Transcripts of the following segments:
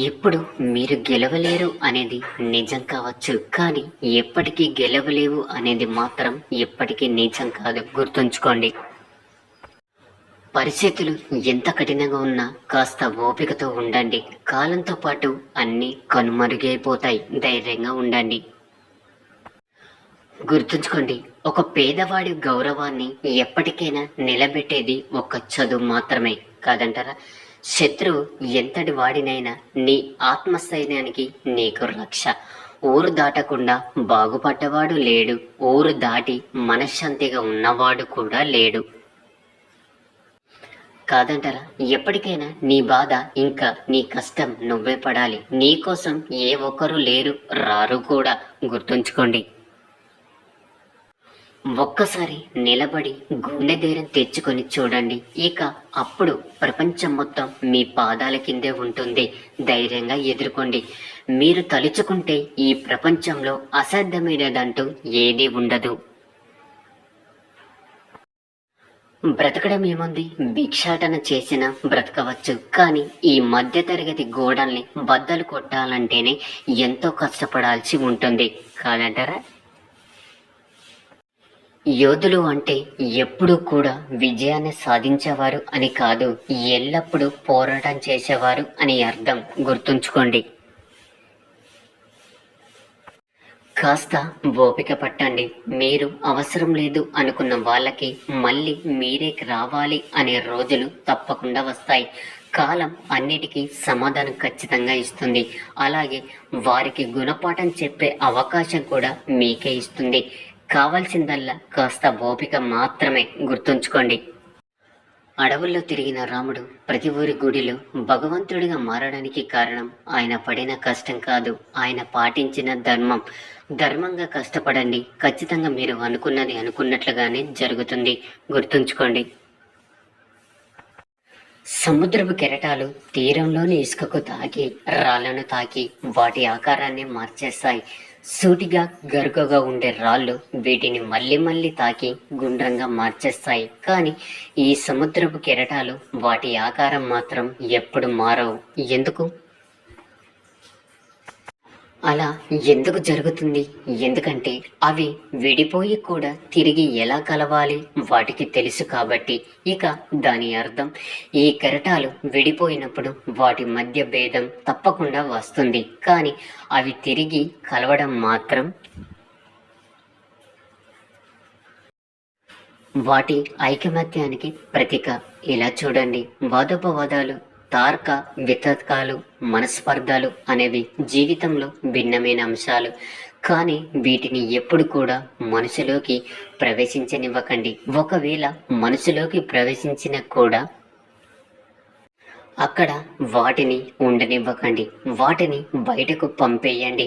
ఎప్పుడు మీరు గెలవలేరు అనేది నిజం కావచ్చు, కానీ ఎప్పటికీ గెలవలేవు అనేది మాత్రం ఎప్పటికీ నిజం కాదు. గుర్తుంచుకోండి. పరిస్థితులు ఎంత కఠినంగా ఉన్నా కాస్త ఓపికతో ఉండండి. కాలంతో పాటు అన్నీ కనుమరుగైపోతాయి. ధైర్యంగా ఉండండి. గుర్తుంచుకోండి, ఒక పేదవాడి గౌరవాన్ని ఎప్పటికైనా నిలబెట్టేది ఒక చదువు మాత్రమే కాదంటారా? శత్రువు ఎంతటి వాడినైనా నీ ఆత్మస్థైర్యానికి నీకు రక్ష. ఊరు దాటకుండా బాగుపడ్డవాడు లేడు, ఊరు దాటి మనశ్శాంతిగా ఉన్నవాడు కూడా లేడు కాదంటారా? ఎప్పటికైనా నీ బాధ ఇంకా నీ కష్టం నువ్వే పడాలి. నీకోసం ఏ ఒక్కరు లేరు, రారు కూడా. గుర్తుంచుకోండి. ఒక్కసారి నిలబడి గుండె ధైర్యం తెచ్చుకొని చూడండి. ఇక అప్పుడు ప్రపంచం మొత్తం మీ పాదాల కిందే ఉంటుంది. ధైర్యంగా ఎదుర్కోండి. మీరు తలుచుకుంటే ఈ ప్రపంచంలో అసాధ్యమైనదంటూ ఏదీ ఉండదు. బ్రతకడం ఏముంది? భిక్షాటన చేసినా బ్రతకవచ్చు, కానీ ఈ మధ్యతరగతి గోడల్ని బద్దలు కొట్టాలంటేనే ఎంతో కష్టపడాల్సి ఉంటుంది కాదంటారా? యోధులు అంటే ఎప్పుడూ కూడా విజయాన్ని సాధించేవారు అని కాదు, ఎల్లప్పుడూ పోరాటం చేసేవారు అని అర్థం. గుర్తుంచుకోండి. కాస్త ఓపిక పట్టండి. మీరు అవసరం లేదు అనుకున్న వాళ్ళకి మళ్ళీ మీరే రావాలి అనే రోజులు తప్పకుండా వస్తాయి. కాలం అన్నిటికీ సమాధానం ఖచ్చితంగా ఇస్తుంది. అలాగే వారికి గుణపాఠం చెప్పే అవకాశం కూడా మీకే ఇస్తుంది. కావాల్సిందల్లా కాస్త ఓపిక మాత్రమే. గుర్తుంచుకోండి. అడవుల్లో తిరిగిన రాముడు ప్రతి ఊరి గుడిలో భగవంతుడిగా మారడానికి కారణం ఆయన పడిన కష్టం కాదు, ఆయన పాటించిన ధర్మం. ధర్మంగా కష్టపడండి. ఖచ్చితంగా మీరు అనుకున్నది అనుకున్నట్లుగానే జరుగుతుంది. గుర్తుంచుకోండి. సముద్రపు కెరటాలు తీరంలోని ఇసుకకు తాకి రాళ్లను తాకి వాటి ఆకారాన్ని మార్చేస్తాయి. సూటిగా గరుకగా ఉండే రాళ్ళు వీటిని మళ్ళీ మళ్ళీ తాకి గుండ్రంగా మార్చేస్తాయి. కానీ ఈ సముద్రపు కెరటాలు వాటి ఆకారం మాత్రం ఎప్పుడు మారవు. ఎందుకు అలా ఎందుకు జరుగుతుంది? ఎందుకంటే అవి విడిపోయి కూడా తిరిగి ఎలా కలవాలి వాటికి తెలుసు కాబట్టి. ఇక దాని అర్థం, ఈ కెరటాలు విడిపోయినప్పుడు వాటి మధ్య భేదం తప్పకుండా వస్తుంది, కానీ అవి తిరిగి కలవడం మాత్రం వాటి ఐకమత్యానికి ప్రతీక. ఇలా చూడండి, వాదోపవాదాలు, తార్క వితర్కాలు, మనస్పర్ధాలు అనేవి జీవితంలో భిన్నమైన అంశాలు, కానీ వీటిని ఎప్పుడు కూడా మనసులోకి ప్రవేశించనివ్వకండి. ఒకవేళ మనసులోకి ప్రవేశించిన కూడా అక్కడ వాటిని ఉండనివ్వకండి. వాటిని బయటకు పంపేయండి.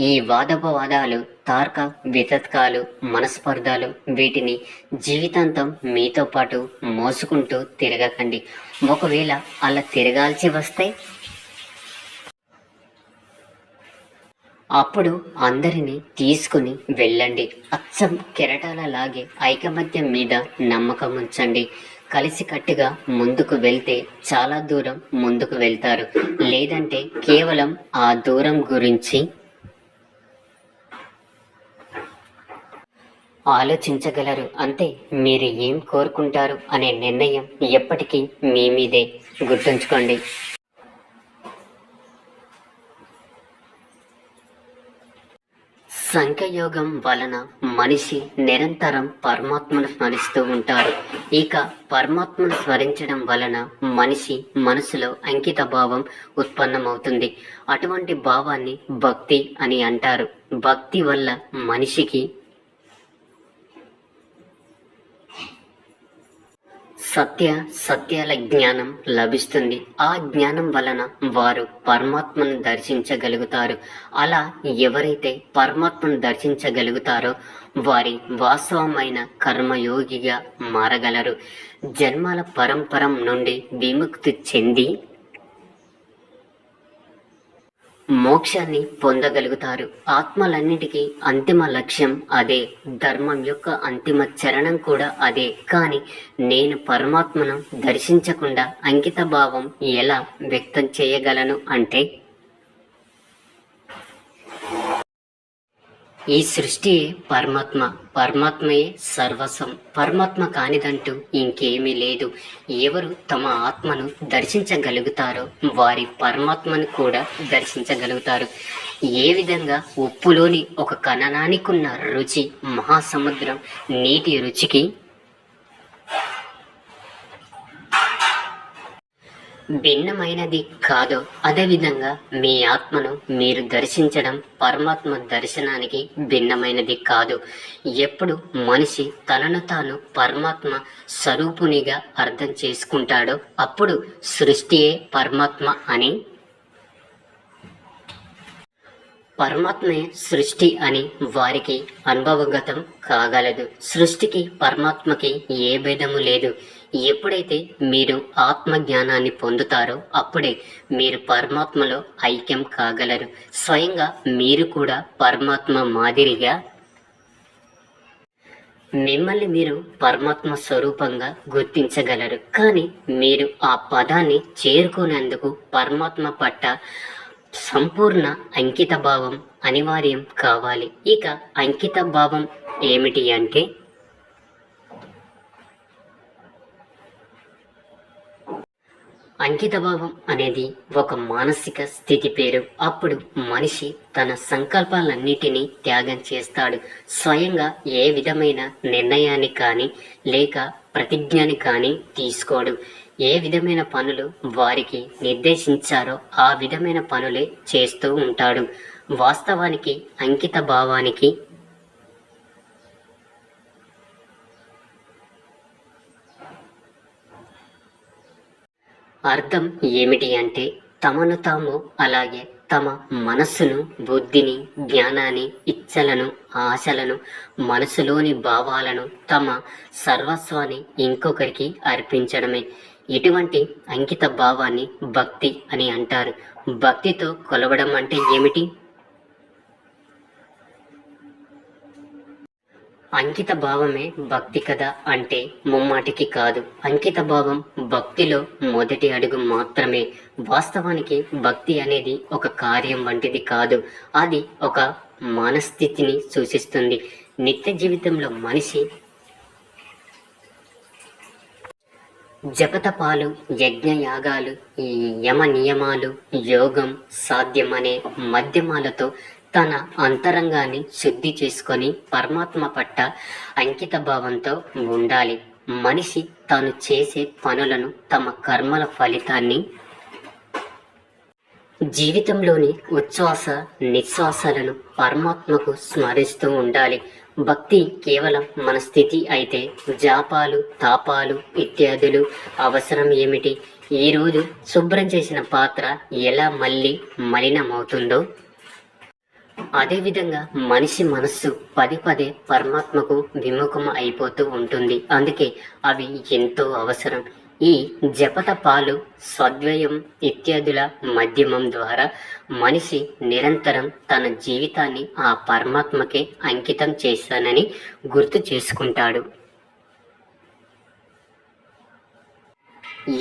ఈ వాదోపవాదాలు, తార్క వితర్కాలు, మనస్పర్ధాలు వీటిని జీవితాంతం మీతో పాటు మోసుకుంటూ తిరగకండి. ఒకవేళ అలా తిరగాల్సి వస్తే అప్పుడు అందరినీ తీసుకుని వెళ్ళండి. అచ్చం కెరటాలలాగే ఐకమత్యం మీద నమ్మకం ఉంచండి. కలిసికట్టుగా ముందుకు వెళ్తే చాలా దూరం ముందుకు వెళ్తారు. లేదంటే కేవలం ఆ దూరం గురించి ఆలోచించగలరు అంతే. మీరు ఏం కోరుకుంటారు అనే నిర్ణయం ఎప్పటికీ మీ మీదే. గుర్తుంచుకోండి. సంఖ్యయోగం వలన మనిషి నిరంతరం పరమాత్మను స్మరిస్తూ ఉంటారు. ఇక పరమాత్మను స్మరించడం వలన మనిషి మనసులో అంకిత భావం ఉత్పన్నమవుతుంది. అటువంటి భావాన్ని భక్తి అని అంటారు. భక్తి వల్ల మనిషికి సత్యాల జ్ఞానం లభిస్తుంది. ఆ జ్ఞానం వలన వారు పరమాత్మను దర్శించగలుగుతారు. అలా ఎవరైతే పరమాత్మను దర్శించగలుగుతారో వారి వాస్తవమైన కర్మయోగిగా మారగలరు. జన్మల పరంపరం నుండి విముక్తి చెంది మోక్షాన్ని పొందగలుగుతారు. ఆత్మలన్నిటికీ అంతిమ లక్ష్యం అదే. ధర్మం యొక్క అంతిమ చరణం కూడా అదే. కానీ నేను పరమాత్మను దర్శించకుండా అంకిత భావం ఎలా వ్యక్తం చేయగలను అంటే ఈ సృష్టియే పరమాత్మ, పరమాత్మయే సర్వస్వం. పరమాత్మ కానిదంటూ ఇంకేమీ లేదు. ఎవరు తమ ఆత్మను దర్శించగలుగుతారో వారి పరమాత్మను కూడా దర్శించగలుగుతారు. ఏ విధంగా ఉప్పులోని ఒక కణనానికున్న రుచి మహాసముద్రం నీటి రుచికి భిన్నమైనది కాదో, అదేవిధంగా మీ ఆత్మను మీరు దర్శించడం పరమాత్మ దర్శనానికి భిన్నమైనది కాదు. ఎప్పుడు మనిషి తనను తాను పరమాత్మ స్వరూపునిగా అర్థం చేసుకుంటాడో అప్పుడు సృష్టియే పరమాత్మ అని, పరమాత్మే సృష్టి అని వారికి అనుభవగతం కాగలదు. సృష్టికి పరమాత్మకి ఏ భేదము లేదు. ఎప్పుడైతే మీరు ఆత్మ జ్ఞానాన్ని పొందుతారో అప్పుడే మీరు పరమాత్మలో ఐక్యం కాగలరు. స్వయంగా మీరు కూడా పరమాత్మ మాదిరిగా మిమ్మల్ని మీరు పరమాత్మ స్వరూపంగా గుర్తించగలరు. కానీ మీరు ఆ పదాన్ని చేరుకునేందుకు పరమాత్మ పట్ల సంపూర్ణ అంకిత భావం అనివార్యం కావాలి. ఇక అంకిత భావం ఏమిటి అంటే, అంకితభావం అనేది ఒక మానసిక స్థితి పేరు. అప్పుడు మనిషి తన సంకల్పాలన్నిటినీ త్యాగం చేస్తాడు. స్వయంగా ఏ విధమైన నిర్ణయాన్ని కానీ లేక ప్రతిజ్ఞని కానీ తీసుకోడు. ఏ విధమైన పనులు వారికి నిర్దేశించారో ఆ విధమైన పనులే చేస్తూ ఉంటాడు. వాస్తవానికి అంకిత భావానికి అర్థం ఏమిటి అంటే, తమను తాము అలాగే తమ మనస్సును, బుద్ధిని, జ్ఞానాన్ని, ఇచ్చలను, ఆశలను, మనసులోని భావాలను, తమ సర్వస్వాన్ని ఇంకొకరికి అర్పించడమే. ఇటువంటి అంకిత భావాన్ని భక్తి అని అంటారు. భక్తితో కొలవడం అంటే ఏమిటి? అంకిత భావమే భక్తి కదా అంటే ముమ్మాటికి కాదు. అంకిత భావం భక్తిలో మొదటి అడుగు మాత్రమే. వాస్తవానికి భక్తి అనేది ఒక కార్యం వంటిది కాదు. అది ఒక మనస్థితిని సూచిస్తుంది. నిత్య జీవితంలో మనిషి జపతపాలు, యజ్ఞయాగాలు, యమ నియమాలు, యోగం, సాధ్యం అనే మాధ్యమాలతో తన అంతరంగాన్ని శుద్ధి చేసుకొని పరమాత్మ పట్ల అంకిత భావంతో ఉండాలి. మనిషి తాను చేసే పనులను, తమ కర్మల ఫలితాన్ని, జీవితంలోని ఉచ్ఛ్వాస నిశ్వాసాలను పరమాత్మకు స్మరిస్తూ ఉండాలి. భక్తి కేవలం మన స్థితి అయితే జాపాలు, తాపాలు ఇత్యాదులు అవసరం ఏమిటి? ఈరోజు శుభ్రం చేసిన పాత్ర ఎలా మళ్ళీ మలినమవుతుందో అదేవిధంగా మనిషి మనస్సు పదే పదే పరమాత్మకు విముఖం అయిపోతూ ఉంటుంది. అందుకే అవి ఎంతో అవసరం. ఈ జపతపాలు, స్వద్వయం ఇత్యాదుల మాధ్యమం ద్వారా మనిషి నిరంతరం తన జీవితాన్ని ఆ పరమాత్మకే అంకితం చేశానని గుర్తు చేసుకుంటాడు.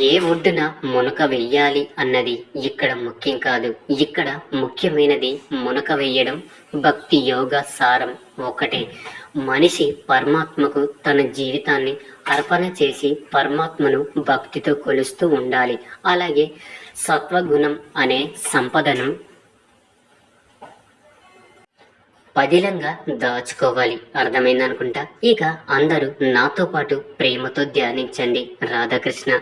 ఏ ఒడ్డున మునక వెయ్యాలి అన్నది ఇక్కడ ముఖ్యం కాదు. ఇక్కడ ముఖ్యమైనది మునక వెయ్యడం. భక్తి యోగ సారం ఒకటే. మనిషి పరమాత్మకు తన జీవితాన్ని అర్పణ చేసి పరమాత్మను భక్తితో కొలుస్తూ ఉండాలి. అలాగే సత్వగుణం అనే సంపదను పదిలంగా దాచుకోవాలి. అర్థమైందనుకుంటా. ఇక అందరూ నాతో పాటు ప్రేమతో ధ్యానించండి. రాధాకృష్ణ.